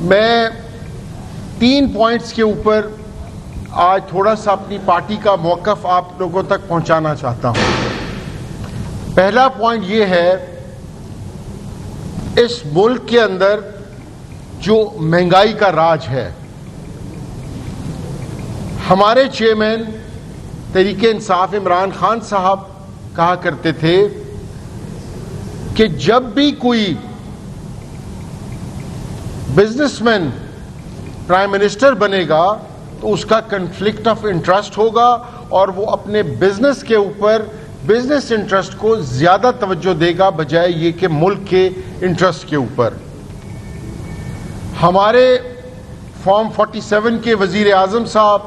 میں 3 پوائنٹس کے اوپر آج تھوڑا سا اپنی پارٹی کا موقف آپ لوگوں تک پہنچانا چاہتا ہوں. پہلا پوائنٹ یہ ہے، اس ملک کے اندر جو مہنگائی کا راج ہے، ہمارے چیئرمین تحریک انصاف عمران خان صاحب کہا کرتے تھے کہ جب بھی کوئی بزنس مین پرائم منسٹر بنے گا تو اس کا کنفلکٹ آف انٹرسٹ ہوگا اور وہ اپنے بزنس کے اوپر بزنس انٹرسٹ کو زیادہ توجہ دے گا بجائے یہ کہ ملک کے انٹرسٹ کے اوپر. ہمارے فارم 47 کے وزیر اعظم صاحب،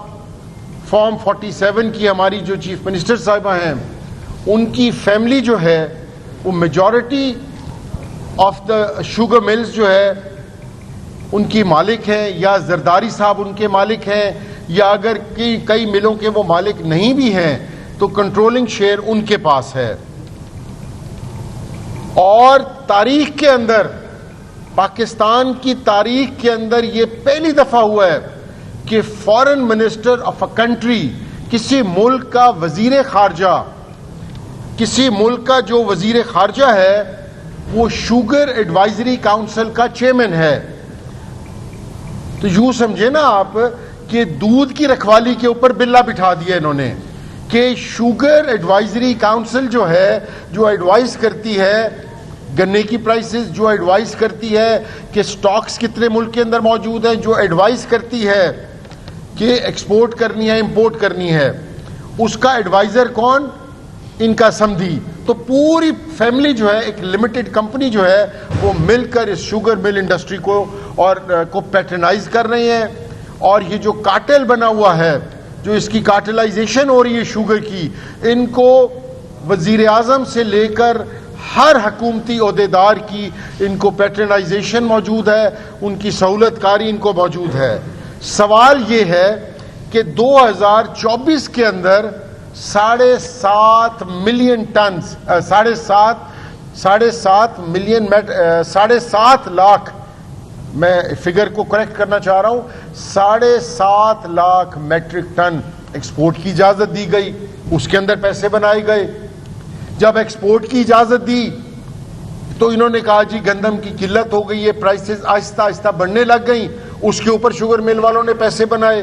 فارم 47 کی ہماری جو چیف منسٹر صاحبہ ہیں، ان کی فیملی جو ہے وہ majority of the sugar mills جو ہے ان کی مالک ہیں، یا زرداری صاحب ان کے مالک ہیں، یا اگر کئی ملوں کے وہ مالک نہیں بھی ہیں تو کنٹرولنگ شیئر ان کے پاس ہے. اور تاریخ کے اندر، پاکستان کی تاریخ کے اندر یہ پہلی دفعہ ہوا ہے کہ foreign minister of a country, کسی ملک کا وزیر خارجہ، کسی ملک کا جو وزیر خارجہ ہے وہ شوگر ایڈوائزری کاؤنسل کا چیئرمین ہے. تو یوں سمجھے نا آپ کہ دودھ کی رکھوالی کے اوپر بلا بٹھا دیا انہوں نے، کہ شوگر ایڈوائزری کاؤنسل جو ہے، جو ایڈوائز کرتی ہے گنے کی پرائسز، جو ایڈوائز کرتی ہے کہ سٹاکس کتنے ملک کے اندر موجود ہیں، جو ایڈوائز کرتی ہے کہ ایکسپورٹ کرنی ہے امپورٹ کرنی ہے، اس کا ایڈوائزر کون؟ ان کا سمدھی. تو پوری فیملی جو ہے، ایک لمیٹڈ کمپنی جو ہے، وہ مل کر اس شوگر مل انڈسٹری کو پیٹرنائز کر رہے ہیں. اور یہ جو کارٹل بنا ہوا ہے، جو اس کی کارٹلائزیشن ہو رہی ہے شوگر کی، ان کو وزیر اعظم سے لے کر ہر حکومتی عہدیدار کی ان کو پیٹرنائزیشن موجود ہے، ان کی سہولت کاری ان کو موجود ہے. سوال یہ ہے کہ 2024 کے اندر 7.5 ملین ٹنز، 7.5 لاکھ، میں فگر کو کریکٹ کرنا چاہ رہا ہوں، 7.5 لاکھ میٹرک ٹن ایکسپورٹ کی اجازت دی گئی، اس کے اندر پیسے بنائے گئے. جب ایکسپورٹ کی اجازت دی تو انہوں نے کہا جی گندم کی قلت ہو گئی ہے، پرائسز آہستہ آہستہ بڑھنے لگ گئیں، اس کے اوپر شوگر مل والوں نے پیسے بنائے.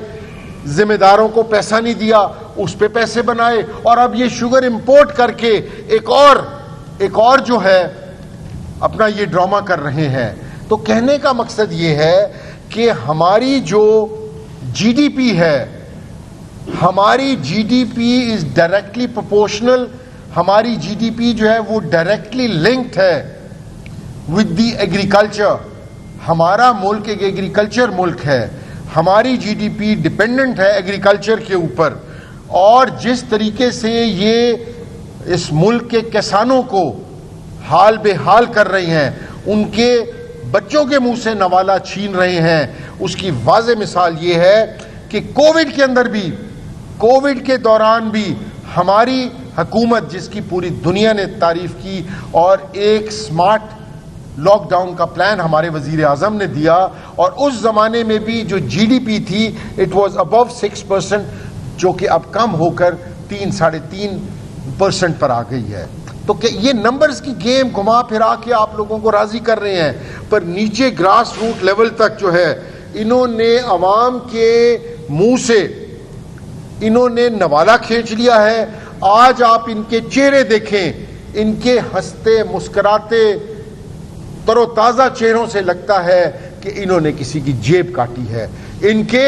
ذمہ داروں کو پیسہ نہیں دیا، اس پہ پیسے بنائے، اور اب یہ شوگر امپورٹ کر کے ایک اور جو ہے اپنا یہ ڈرامہ کر رہے ہیں. تو کہنے کا مقصد یہ ہے کہ ہماری جو جی ڈی پی ہے، ہماری G D P is directly proportional, ہماری جی ڈی پی جو ہے وہ ڈائریکٹلی لنکڈ ہے ود دی ایگریکلچر. ہمارا ملک ایک ایگریکلچر ملک ہے، ہماری جی ڈی پی ڈپینڈنٹ ہے ایگریکلچر کے اوپر. اور جس طریقے سے یہ اس ملک کے کسانوں کو حال بے حال کر رہے ہیں، ان کے بچوں کے منہ سے نوالا چھین رہے ہیں، اس کی واضح مثال یہ ہے کہ کووڈ کے اندر بھی، کووڈ کے دوران بھی ہماری حکومت، جس کی پوری دنیا نے تعریف کی، اور ایک سمارٹ لاک ڈاؤن کا پلان ہمارے وزیر اعظم نے دیا، اور اس زمانے میں بھی جو جی ڈی پی تھی اٹ واز ابو 6%، جو کہ اب کم ہو کر 3-3.5% پر آ گئی ہے. تو کہ یہ نمبرز کی گیم گھما پھرا کے آپ لوگوں کو راضی کر رہے ہیں، پر نیچے گراس روٹ لیول تک جو ہے انہوں نے عوام کے منہ سے انہوں نے نوالا کھینچ لیا ہے. آج آپ ان کے چہرے دیکھیں، ان کے ہنستے مسکراتے تر و تازہ چہروں سے لگتا ہے کہ انہوں نے کسی کی جیب کاٹی ہے. ان کے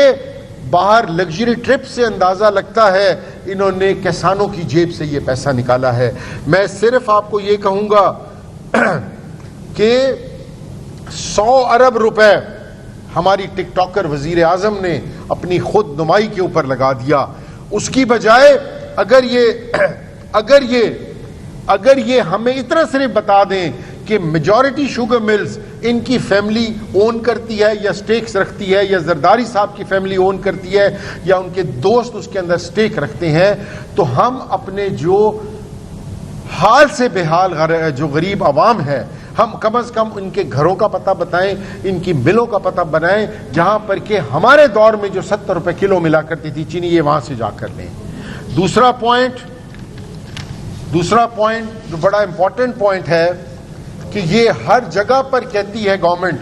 باہر لگژری ٹرپ سے اندازہ لگتا ہے انہوں نے کسانوں کی جیب سے یہ پیسہ نکالا ہے. میں صرف آپ کو یہ کہوں گا کہ 100 ارب روپے ہماری ٹک ٹاکر وزیر اعظم نے اپنی خود نمائی کے اوپر لگا دیا. اس کی بجائے اگر یہ ہمیں اتنا صرف بتا دیں کہ میجورٹی شوگر ملز ان کی فیملی اون کرتی ہے یا سٹیکس رکھتی ہے، یا زرداری صاحب کی فیملی اون کرتی ہے، یا ان کے دوست اس کے اندر سٹیک رکھتے ہیں، تو ہم اپنے جو حال سے بے حال جو غریب عوام ہے، ہم کم از کم ان کے گھروں کا پتہ بتائیں, ان کی ملوں کا پتہ بنائیں, جہاں پر کہ ہمارے دور میں جو 70 روپے کلو ملا کرتی تھی چینی, یہ وہاں سے جا کر لیں. دوسرا پوائنٹ جو بڑا امپورٹنٹ پوائنٹ ہے کہ یہ ہر جگہ پر کہتی ہے گورنمنٹ,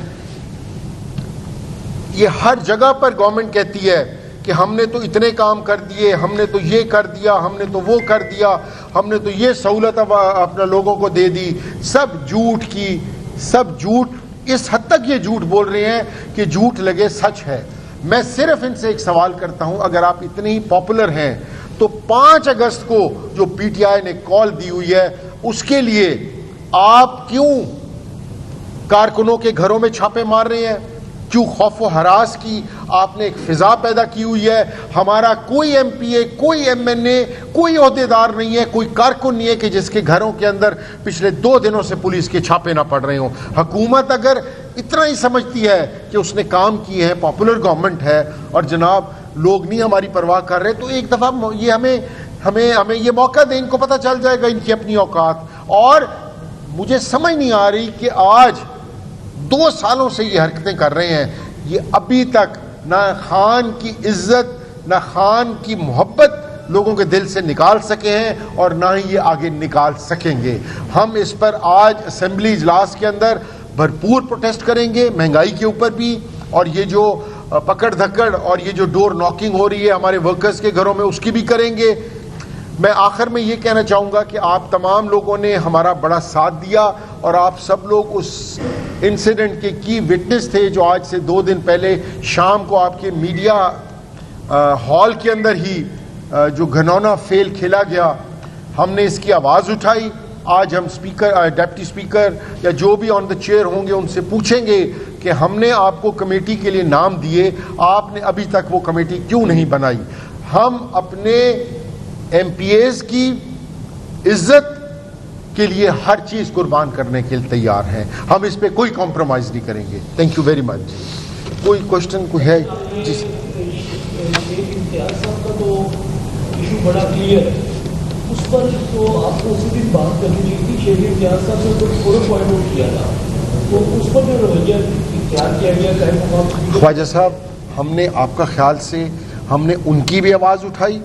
یہ ہر جگہ پر گورنمنٹ کہتی ہے کہ ہم نے تو اتنے کام کر دیے, ہم نے تو یہ کر دیا, ہم نے تو وہ کر دیا, ہم نے تو یہ سہولت اپنے لوگوں کو دے دی. سب جھوٹ, اس حد تک یہ جھوٹ بول رہے ہیں کہ جھوٹ لگے سچ ہے. میں صرف ان سے ایک سوال کرتا ہوں, اگر آپ اتنے ہی پاپولر ہیں تو 5 اگست کو جو پی ٹی آئی نے کال دی ہوئی ہے اس کے لیے آپ کیوں کارکنوں کے گھروں میں چھاپے مار رہے ہیں؟ کیوں خوف و ہراس کی آپ نے ایک فضا پیدا کی ہوئی ہے؟ ہمارا کوئی ایم پی اے, کوئی ایم این اے, کوئی عہدیدار نہیں ہے, کوئی کارکن نہیں ہے کہ جس کے گھروں کے اندر پچھلے 2 دنوں سے پولیس کے چھاپے نہ پڑ رہے ہوں. حکومت اگر اتنا ہی سمجھتی ہے کہ اس نے کام کیے ہیں, پاپولر گورنمنٹ ہے, اور جناب لوگ نہیں ہماری پرواہ کر رہے, تو ایک دفعہ یہ ہمیں یہ موقع دیں, ان کو پتہ چل جائے گا ان کی اپنی اوقات. اور مجھے سمجھ نہیں آ رہی کہ آج 2 سالوں سے یہ حرکتیں کر رہے ہیں, یہ ابھی تک نہ خان کی عزت نہ خان کی محبت لوگوں کے دل سے نکال سکے ہیں, اور نہ ہی یہ آگے نکال سکیں گے. ہم اس پر آج اسمبلی اجلاس کے اندر بھرپور پروٹیسٹ کریں گے, مہنگائی کے اوپر بھی, اور یہ جو پکڑ دھکڑ اور یہ جو ڈور ناکنگ ہو رہی ہے ہمارے ورکرز کے گھروں میں, اس کی بھی کریں گے. میں آخر میں یہ کہنا چاہوں گا کہ آپ تمام لوگوں نے ہمارا بڑا ساتھ دیا, اور آپ سب لوگ اس انسیڈنٹ کے کی وٹنس تھے جو آج سے 2 دن پہلے شام کو آپ کے میڈیا ہال کے اندر ہی جو گھنونا فیل کھیلا گیا. ہم نے اس کی آواز اٹھائی. آج ہم ڈپٹی اسپیکر یا جو بھی آن دا چیئر ہوں گے ان سے پوچھیں گے کہ ہم نے آپ کو کمیٹی کے لیے نام دیے, آپ نے ابھی تک وہ کمیٹی کیوں نہیں بنائی. ہم اپنے ایم پی ایز کی عزت کے لیے ہر چیز قربان کرنے کے لیے تیار ہیں, ہم اس پہ کوئی کمپرومائز نہیں کریں گے. Thank you very much. کوئی کوشچن کوئی ہے؟ جی امتیاز صاحب کا تو ایشو بڑا کلیئر ہے, اس پر تو آپ کو اسی دن بات کرنی چاہیے تھی. شہری امتیاز صاحب نے تو پورا پوائنٹ آؤٹ کیا تھا, تو اس پر جو رویہ اختیار کیا گیا ہے خواجہ صاحب, ہم نے آپ کا خیال سے ہم نے ان کی بھی آواز اٹھائی,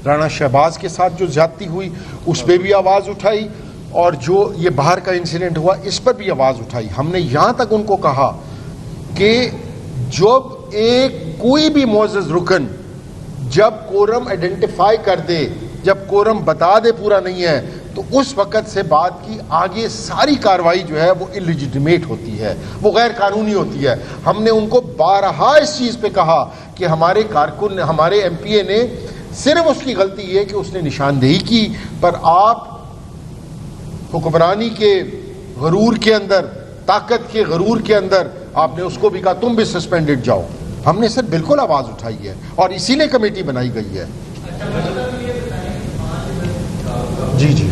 رانا شہباز کے ساتھ جو زیادتی ہوئی اس پہ بھی آواز اٹھائی, اور جو یہ باہر کا انسیڈنٹ ہوا اس پر بھی آواز اٹھائی. ہم نے یہاں تک ان کو کہا کہ جب کوئی بھی معزز رکن جب کورم آئیڈینٹیفائی کر دے, جب کورم بتا دے پورا نہیں ہے, تو اس وقت سے بات کی آگے ساری کارروائی جو ہے وہ انلیجیٹمیٹ ہوتی ہے, وہ غیر قانونی ہوتی ہے. ہم نے ان کو بارہا اس چیز پہ کہا کہ ہمارے کارکن, ہمارے ایم پی اے نے صرف اس کی غلطی یہ کہ اس نے نشاندہی کی, پر آپ حکمرانی کے غرور کے اندر, طاقت کے غرور کے اندر آپ نے اس کو بھی کہا تم بھی سسپینڈڈ جاؤ. ہم نے سر بالکل آواز اٹھائی ہے اور اسی لیے کمیٹی بنائی گئی ہے. جی جی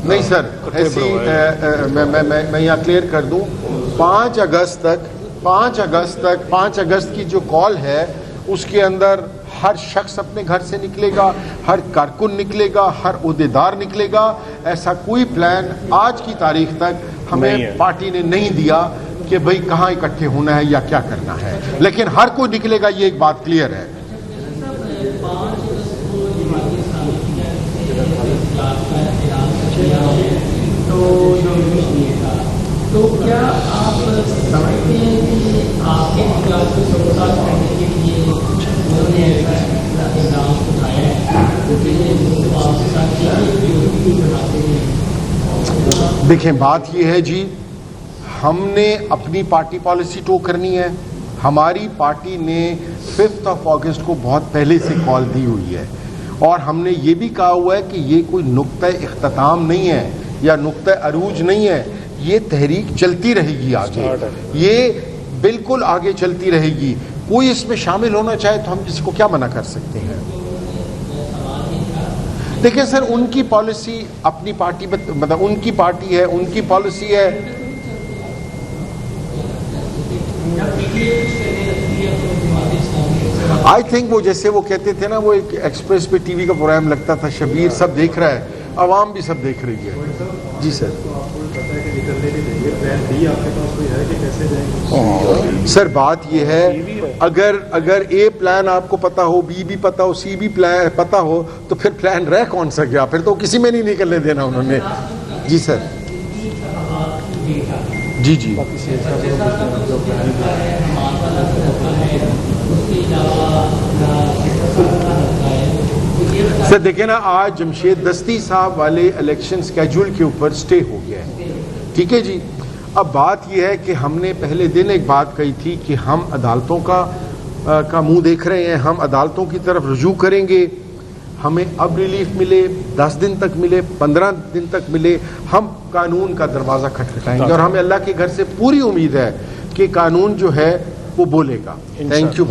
نہیں سر, ایسی میں یہاں کلیئر کر دوں, 5 اگست کی جو کال ہے اس کے اندر ہر شخص اپنے گھر سے نکلے گا, ہر کارکن نکلے گا, ہر عہدیدار نکلے گا. ایسا کوئی پلان آج کی تاریخ تک ہمیں پارٹی نے نہیں دیا کہ بھئی کہاں اکٹھے ہونا ہے یا کیا کرنا ہے, لیکن ہر کوئی نکلے گا, یہ ایک بات کلیئر ہے. تو کیا آپ سمجھتے ہیں کہ آپ کے اخلاق کو سبوتاژ کرنے کے لیے انہوں نے ایسا اقدام اٹھایا ہے؟ دیکھیں بات یہ ہے جی, ہم نے اپنی پارٹی پالیسی ٹو کرنی ہے. ہماری پارٹی نے 5 اگست کو بہت پہلے سے کال دی ہوئی ہے, اور ہم نے یہ بھی کہا ہوا ہے کہ یہ کوئی نقطہ اختتام نہیں ہے یا نقطہ عروج نہیں ہے, یہ تحریک چلتی رہے گی آگے, یہ بالکل آگے چلتی رہے گی. کوئی اس میں شامل ہونا چاہے تو ہم کسی کو کیا منع کر سکتے ہیں. دیکھیں سر, ان کی پالیسی اپنی پارٹی, مطلب ان کی پارٹی ہے, ان کی پالیسی ہے. آئی تھنک وہ جیسے وہ کہتے تھے نا، وہ ایک ایکسپریس پہ ٹی وی کا پروگرام لگتا تھا، شبیر سب دیکھ رہا ہے، عوام بھی سب دیکھ رہی ہے. جی سر. سر بات یہ ہے، اگر اے پلان آپ کو پتا ہو، بی بھی پتا ہو، سی بھی پلان پتا ہو، تو پھر پلان رہ کون سا گیا؟ پھر تو کسی میں نہیں نکلنے دینا انہوں نے. جی سر. جی جی. سر دیکھیں نا، آج جمشید دستی صاحب والے الیکشن سکیجول کے اوپر سٹے ہو گیا ہے، ٹھیک ہے جی. اب بات یہ ہے کہ ہم نے پہلے دن ایک بات کہی تھی کہ ہم عدالتوں کا منہ دیکھ رہے ہیں، ہم عدالتوں کی طرف رجوع کریں گے. ہمیں اب ریلیف ملے، 10 دن تک ملے، 15 دن تک ملے، ہم قانون کا دروازہ کھٹکھٹائیں گے، اور ہمیں اللہ کے گھر سے پوری امید ہے کہ قانون جو ہے وہ بولے گا. Thank you.